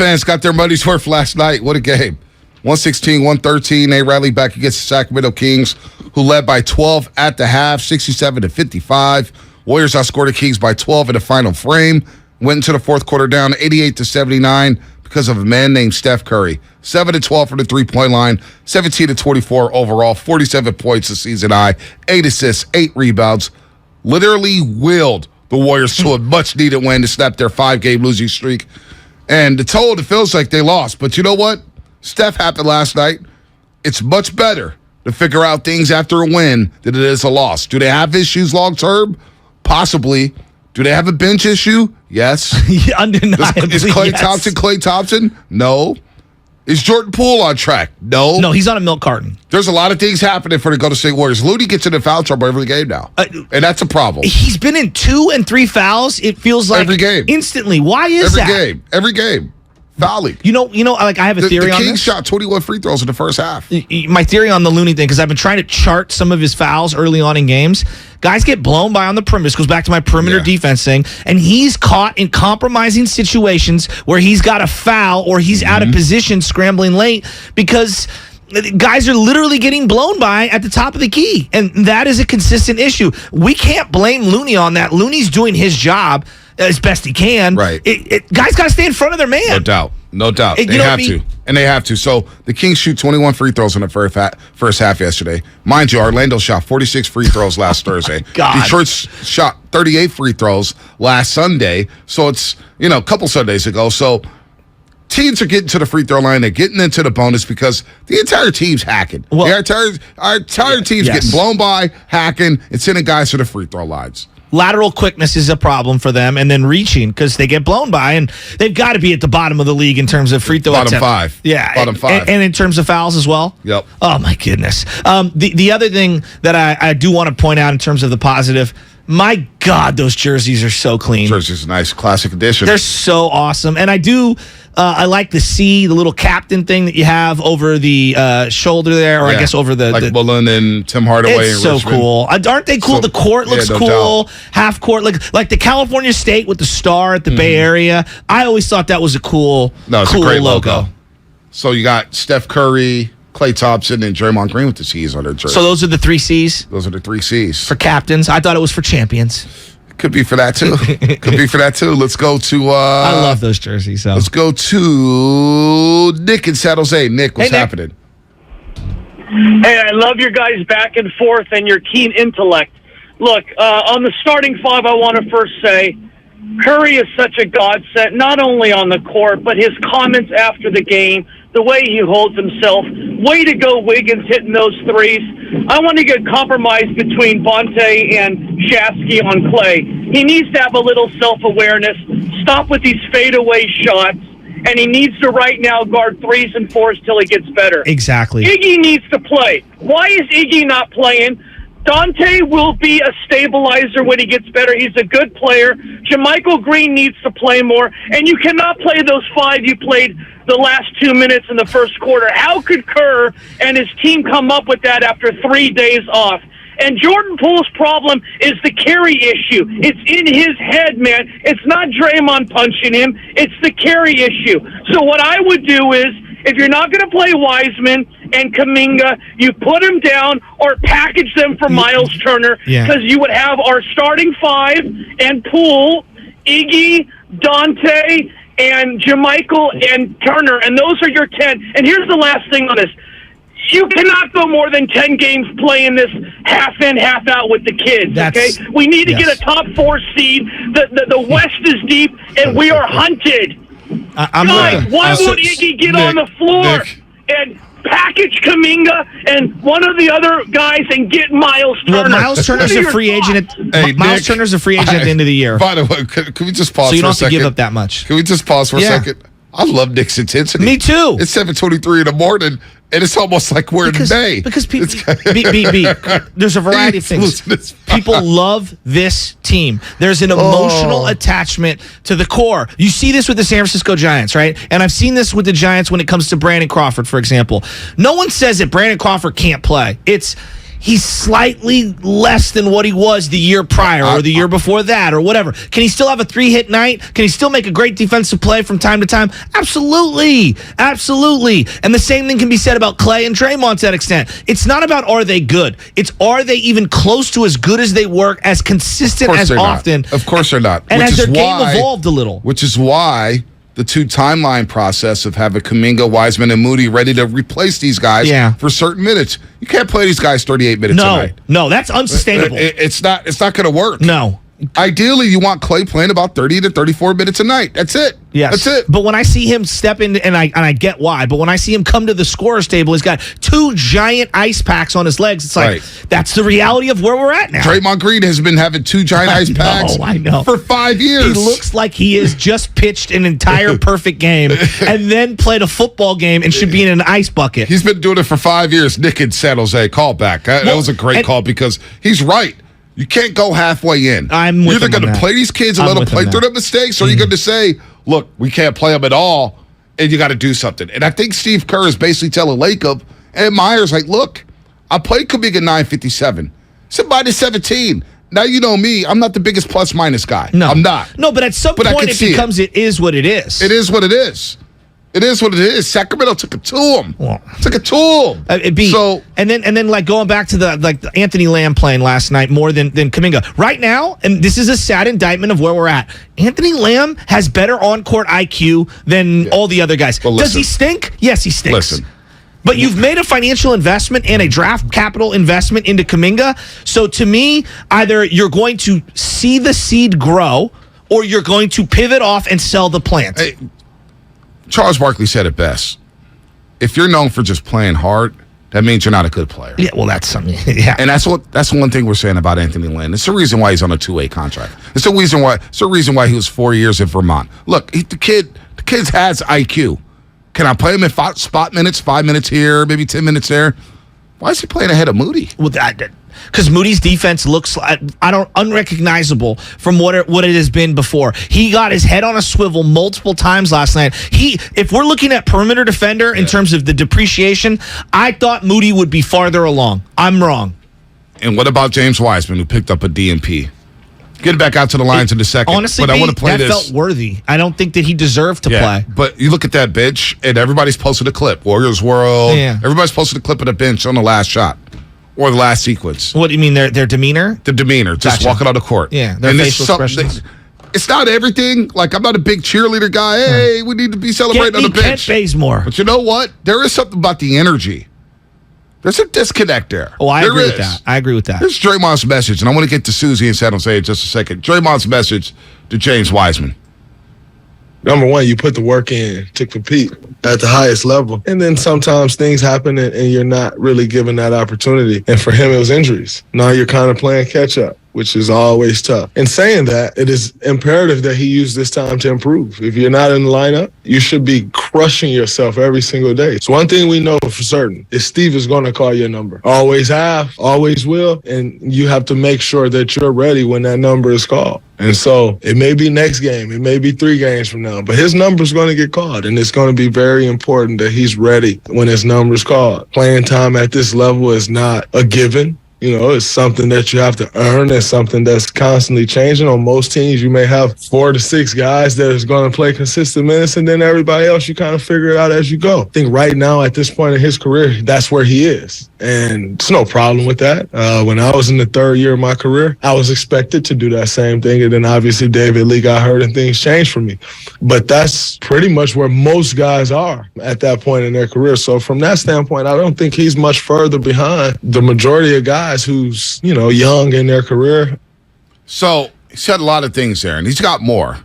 Fans got their money's worth last night. What a game. 116-113. They rallied back against the Sacramento Kings, who led by 12 at the half, 67-55. Warriors outscored the Kings by 12 in the final frame. Went into the fourth quarter down 88-79 because of a man named Steph Curry. 7-12 from the three-point line, 17-24 overall, 47 points a season high, 8 assists, 8 rebounds. Literally willed the Warriors to a much-needed win to snap their 5-game losing streak. And the total, it feels like they lost. But you know what? Steph happened last night. It's much better to figure out things after a win than it is a loss. Do they have issues long-term? Possibly. Do they have a bench issue? Yes. Undeniably, Is Klay Thompson? No. Is Jordan Poole on track? No. No, he's on a milk carton. There's a lot of things happening for the Golden State Warriors. Looney gets into foul trouble every game now, and that's a problem. He's been in 2 and 3 fouls. It feels like every game instantly. Why is that? Every game. Fouling. You know. Like I have a theory on this. The Kings shot 21 free throws in the first half. My theory on the Looney thing, because I've been trying to chart some of his fouls early on in games. Guys get blown by on the perimeter. This goes back to my perimeter defense thing. And he's caught in compromising situations where he's got a foul or he's out of position scrambling late because guys are literally getting blown by at the top of the key. And that is a consistent issue. We can't blame Looney on that. Looney's doing his job as best he can. Right. Guys got to stay in front of their man. No doubt. They have to. And they have to. So the Kings shoot 21 free throws in the first half yesterday. Mind you, Orlando shot 46 free throws last Thursday. God. Detroit shot 38 free throws last Sunday. So it's, a couple Sundays ago. So teams are getting to the free throw line. They're getting into the bonus because the entire team's hacking. Well, our entire team's getting blown by, hacking, and sending guys to the free throw lines. Lateral quickness is a problem for them, and then reaching because they get blown by, and they've got to be at the bottom of the league in terms of free throw Bottom 5. Yeah, Bottom 5. And in terms of fouls as well. Yep. Oh my goodness. The other thing that I do want to point out in terms of the positive. My God, those jerseys are so clean. Jerseys, nice classic edition. They're so awesome, and I like the C, the little captain thing that you have over the shoulder there, or I guess over the Mullen and Tim Hardaway. It's so Richmond. cool. Aren't they cool? The court looks cool. Doubt. Half court, like the California State with the star at the Bay Area. I always thought that was a cool a great logo. So you got Steph Curry, Klay Thompson, and Draymond Green with the C's on their jersey. So those are the 3 C's? Those are the 3 C's. For captains. I thought it was for champions. Could be for that, too. Let's go to... I love those jerseys. So. Let's go to Nick in San Jose. Nick, what's happening? Hey, I love your guys' back and forth and your keen intellect. Look, on the starting 5, I want to first say Curry is such a godsend, not only on the court, but his comments after the game, the way he holds himself. Way to go, Wiggins, hitting those threes. I want to get compromised between Bonte and Shasky on Klay. He needs to have a little self-awareness, stop with these fadeaway shots, and he needs to right now guard 3s and 4s till he gets better. Exactly. Iggy needs to play. Why is Iggy not playing? Dante will be a stabilizer when he gets better. He's a good player. JaMychal Green needs to play more. And you cannot play those 5 you played the last 2 minutes in the first quarter. How could Kerr and his team come up with that after 3 days off? And Jordan Poole's problem is the carry issue. It's in his head, man. It's not Draymond punching him. It's the carry issue. So what I would do is, if you're not going to play Wiseman and Kuminga, you put them down or package them for Miles Turner because you would have our starting 5 and Poole, Iggy, Dante, and JaMychal and Turner, and those are your 10. And here's the last thing on this. You cannot go more than 10 games playing this half in, half out with the kids, okay? We need to get a top 4 seed. The West is deep, and we are hunted. Guys, why won't Iggy get on the floor and package Kuminga and one of the other guys and get Miles Turner? Well, Miles Turner's a free agent. Miles Turner's a free agent at the end of the year. By the way, can we just pause for a second? So you don't have to give up that much. Can we just pause for a second? I love Nick's intensity. Me too. It's 7:23 in the morning, and it's almost like we're in May. Because people, there's a variety of things. People love this team. There's an emotional attachment to the core. You see this with the San Francisco Giants, right? And I've seen this with the Giants when it comes to Brandon Crawford, for example. No one says that Brandon Crawford can't play. he's slightly less than what he was the year prior or the year before that or whatever. Can he still have a 3-hit night? Can he still make a great defensive play from time to time? Absolutely. Absolutely. And the same thing can be said about Clay and Draymond to that extent. It's not about are they good. It's are they even close to as good as they were, as consistent as often. Of course they're not. And has their game evolved a little. Which is why the two timeline process of having Kuminga, Wiseman, and Moody ready to replace these guys for certain minutes. You can't play these guys 38 minutes a night. No, that's unsustainable. It's not going to work. No. Ideally, you want Clay playing about 30 to 34 minutes a night. That's it. Yes. That's it. But when I see him step in, and I get why, but when I see him come to the scorer's table, he's got 2 giant ice packs on his legs. It's like, that's the reality of where we're at now. Draymond Green has been having 2 giant ice packs for 5 years. He looks like he has just pitched an entire perfect game and then played a football game and should be in an ice bucket. He's been doing it for 5 years. Nick in San Jose, call back. That was a great call because he's right. You can't go halfway in. You're either going to play these kids and let them play through their mistakes, or you're going to say, look, we can't play them at all, and you got to do something. And I think Steve Kerr is basically telling Lacob and Myers, like, look, I played Kuminga 957. Somebody 17. Now you know me. I'm not the biggest plus-minus guy. No. I'm not. No, but at some point it becomes it is what it is. It is what it is. It is what it is. Sacramento took it to him. Took it to him. And then like going back to the Anthony Lamb playing last night more than Kuminga. Right now, and this is a sad indictment of where we're at. Anthony Lamb has better on-court IQ than all the other guys. Well, does he stink? Yes, he stinks. Listen. But you've made a financial investment and a draft capital investment into Kuminga. So to me, either you're going to see the seed grow or you're going to pivot off and sell the plant. Hey, Charles Barkley said it best. If you're known for just playing hard, that means you're not a good player. Yeah, well, that's something. Yeah, and that's one thing we're saying about Anthony Lynn. It's the reason why he's on a 2-way contract. It's the reason why he was 4 years in Vermont. Look, the kid has IQ. Can I play him in spot minutes, 5 minutes here, maybe 10 minutes there? Why is he playing ahead of Moody? Well, because Moody's defense looks unrecognizable from what it has been before. He got his head on a swivel multiple times last night. If we're looking at perimeter defender in terms of the depreciation, I thought Moody would be farther along. I'm wrong. And what about James Wiseman, who picked up a DNP? Get back out to the lines in a second. Honestly, but I want to play that felt worthy. I don't think that he deserved to play. But you look at that bench, and everybody's posted a clip. Warriors World. Yeah. Everybody's posted a clip of the bench on the last shot. Or the last sequence. What do you mean, their demeanor? The demeanor, just walking on the court. Yeah, their facial expressions. It's not everything. Like, I'm not a big cheerleader guy. Hey, we need to be celebrating on the bench. Kent Bazemore. But you know what? There is something about the energy. There's a disconnect there. Oh, I agree with that. I agree with that. Here's Draymond's message, and I want to get to Susie and San Jose in just a second. Draymond's message to James Wiseman. Number one, you put the work in to compete at the highest level. And then sometimes things happen and you're not really given that opportunity. And for him, it was injuries. Now you're kind of playing catch up, which is always tough. In saying that, it is imperative that he use this time to improve. If you're not in the lineup, you should be crushing yourself every single day. So one thing we know for certain is Steve is going to call your number. Always have, always will. And you have to make sure that you're ready when that number is called. And so it may be next game, it may be 3 games from now, but his number is going to get called, and it's going to be very important that he's ready when his number is called. Playing time at this level is not a given. You know, it's something that you have to earn. It's something that's constantly changing. On most teams, you may have 4 to 6 guys that is going to play consistent minutes, and then everybody else, you kind of figure it out as you go. I think right now, at this point in his career, that's where he is. And it's no problem with that. When I was in the 3rd year of my career, I was expected to do that same thing. And then obviously David Lee got hurt and things changed for me. But that's pretty much where most guys are at that point in their career. So from that standpoint, I don't think he's much further behind the majority of guys who's, young in their career. So he said a lot of things there, and he's got more.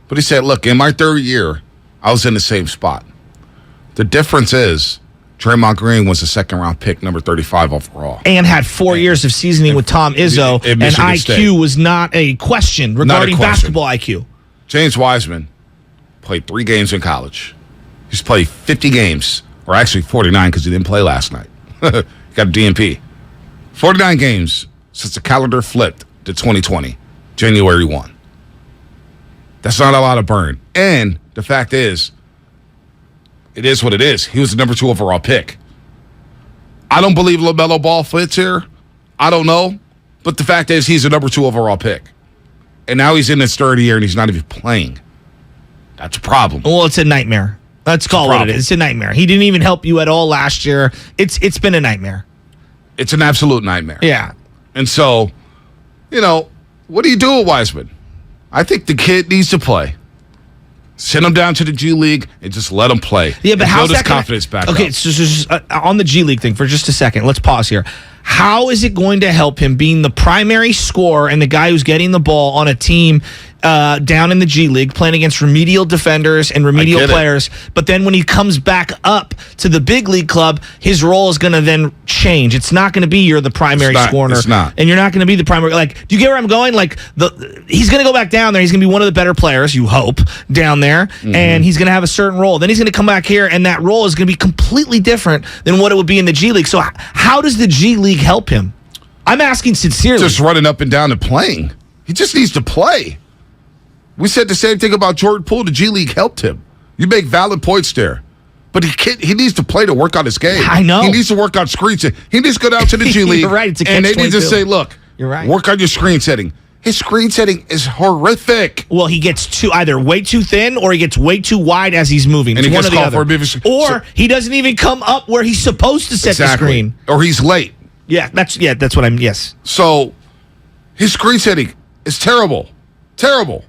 But he said, look, in my 3rd year, I was in the same spot. The difference is Draymond Green was a 2nd-round pick, number 35 overall. And had 4 years of seasoning with Tom Izzo, and IQ was not a question regarding basketball IQ. James Wiseman played 3 games in college. He's played 50 games, or actually 49 because he didn't play last night. Got a DNP. 49 games since the calendar flipped to 2020, January 1. That's not a lot of burn. And the fact is, it is what it is. He was the number 2 overall pick. I don't believe LaMelo Ball fits here, I don't know. But the fact is, he's a number 2 overall pick. And now he's in his third year and he's not even playing. That's a problem. Well, it's a nightmare. Let's call it what it is. It's a nightmare. He didn't even help you at all last year. It's been a nightmare. It's an absolute nightmare. Yeah. And so, what do you do with Wiseman? I think the kid needs to play. Send him down to the G League and just let him play. Yeah, but how's that confidence back Okay, up. so just, on the G League thing for just a second, let's pause here. How is it going to help him being the primary scorer and the guy who's getting the ball on a team down in the G League, playing against remedial defenders and remedial players? But then when he comes back up to the big league club, his role is going to then change. It's not going to be you're the primary scorer. It's not. And you're not going to be the primary. Like, do you get where I'm going? Like, he's going to go back down there. He's going to be one of the better players, you hope, down there. Mm-hmm. And he's going to have a certain role. Then he's going to come back here, and that role is going to be completely different than what it would be in the G League. So how does the G League help him? I'm asking sincerely. Just running up and down and playing. He just needs to play. We said the same thing about Jordan Poole. The G League helped him. You make valid points there. But he needs to play to work on his game. I know. He needs to work on screen setting. He needs to go down to the G League. You're right. It's a and they need to catch-22. say, look, you're right. Work on your screen setting. His screen setting is horrific. Well, he gets either way too thin or he gets way too wide as he's moving. And it's he one gets or the called other. for a Or he doesn't even come up where he's supposed to set the screen. Or he's late. Yeah, that's what I'm. Yes. So his screen setting is terrible. Terrible.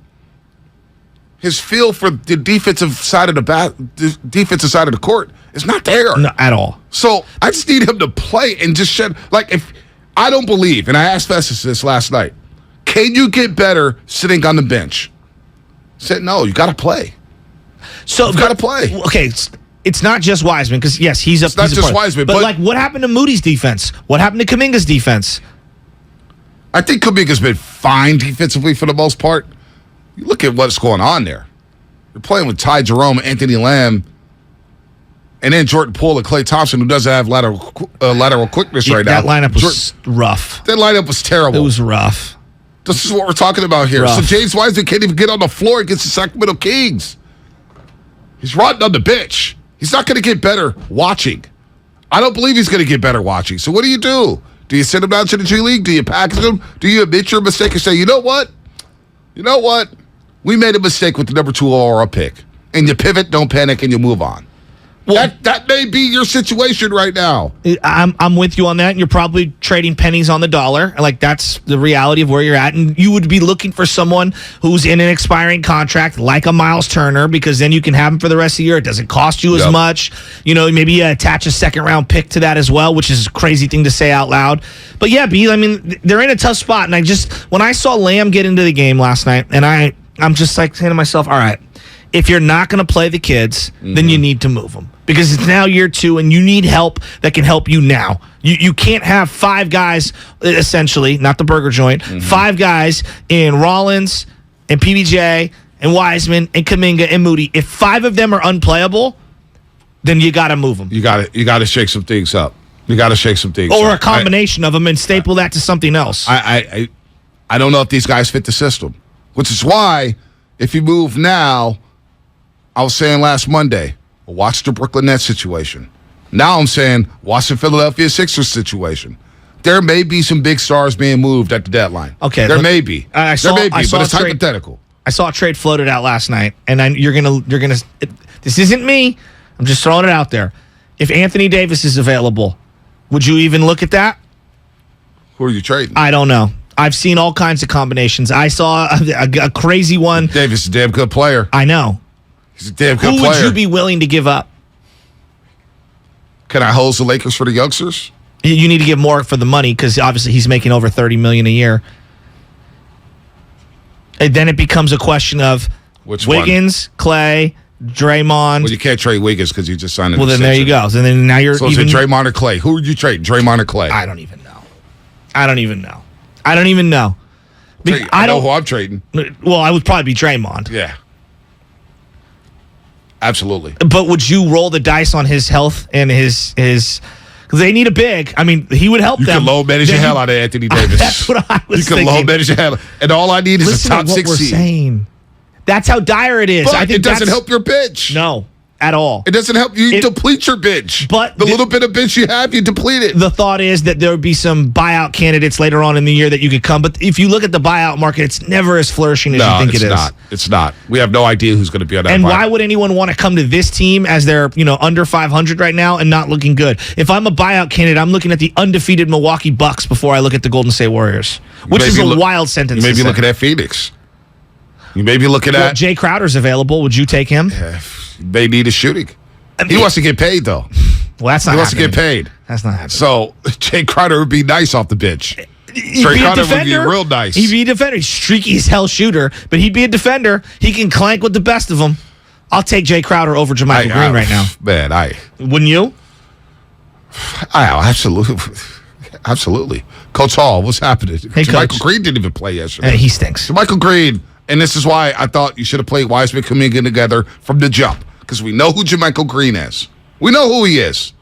His feel for the defensive side of the court is not there. No, at all. So I just need him to play and just shed. Like, if I don't believe, and I asked Festus this last night, can you get better sitting on the bench? I said, no, you got to play. So you've got to play. Okay, it's not just Wiseman, because yes, he's a. It's not just Wiseman, but like, what happened to Moody's defense? What happened to Kuminga's defense? I think Kuminga's been fine defensively for the most part. You look at what's going on there. You're playing with Ty Jerome, Anthony Lamb, and then Jordan Poole and Klay Thompson, who doesn't have lateral quickness right now. That lineup was rough. That lineup was terrible. It was rough. This is what we're talking about here. Rough. So James Wiseman can't even get on the floor against the Sacramento Kings. He's rotting on the bench. He's not going to get better watching. I don't believe he's going to get better watching. So what do? Do you send him down to the G League? Do you package him? Do you admit your mistake and say, you know what? We made a mistake with the number 2 overall pick. And you pivot, don't panic, and you move on. Well, that may be your situation right now. I'm with you on that. And you're probably trading pennies on the dollar. Like, that's the reality of where you're at. And you would be looking for someone who's in an expiring contract, like a Miles Turner, because then you can have him for the rest of the year. It doesn't cost you as much. Maybe you attach a second-round pick to that as well, which is a crazy thing to say out loud. But yeah, B, I mean, they're in a tough spot. And when I saw Lamb get into the game last night, and I'm just like saying to myself, all right, if you're not going to play the kids, then you need to move them. Because it's now year 2, and you need help that can help you now. You can't have 5 guys, essentially, not the burger joint, 5 guys in Rollins and PBJ and Wiseman and Kuminga and Moody. If 5 of them are unplayable, then you got to move them. You got to shake some things up. Or a combination of them and staple that to something else. I don't know if these guys fit the system, which is why if you move now, I was saying last Monday, watch the Brooklyn Nets situation. Now I'm saying watch the Philadelphia Sixers situation. There may be some big stars being moved at the deadline. Okay, there may be. But it's hypothetical. I saw a trade floated out last night, and you're gonna. This isn't me. I'm just throwing it out there. If Anthony Davis is available, would you even look at that? Who are you trading? I don't know. I've seen all kinds of combinations. I saw a crazy one. Davis is a damn good player. I know. He's a damn good player. Who would you be willing to give up? Can I host the Lakers for the youngsters? You need to give more for the money because obviously he's making over $30 million a year. And then it becomes a question of Wiggins, Clay, Draymond. Well, you can't trade Wiggins because you just signed an extension. Then there you go. So then now you're so is it Draymond or Clay? Who would you trade, Draymond or Clay? I don't even know. I don't even know. I know who I'm trading. Well, I would probably be Draymond. Yeah. Absolutely. But would you roll the dice on his health and his because they need a big. I mean, he would help them. You can low manage the hell out of Anthony Davis. That's what I was thinking. You can low manage the hell. And all I need is a top 6 seed. Saying. That's how dire it is. But I think it doesn't help your bench. No. at all. It doesn't help you deplete your bench. But the little bit of bench you have, you deplete it. The thought is that there would be some buyout candidates later on in the year that you could come. But if you look at the buyout market, it's never as flourishing as you think it is. It's not. We have no idea who's going to be on that. And why would anyone want to come to this team as they're under 500 right now and not looking good? If I'm a buyout candidate, I'm looking at the undefeated Milwaukee Bucks before I look at the Golden State Warriors, which is a wild sentence. You may be looking at Phoenix. You may be looking at Jay Crowder's available. Would you take him? They need a shooting. He wants to get paid, though. Well, that's not. He wants to get paid. That's not happening. So Jay Crowder would be nice off the bench. Jay Crowder would be real nice. He'd be a defender. He's streaky as hell shooter, but he'd be a defender. He can clank with the best of them. I'll take Jay Crowder over JaMychal Green right now. Man, wouldn't you? Absolutely. Coach Hall, what's happening? Hey, JaMychal Green didn't even play yesterday. He stinks. JaMychal Green, and this is why I thought you should have played Wiseman coming in together from the jump, because we know who JaMychal Green is. We know who he is.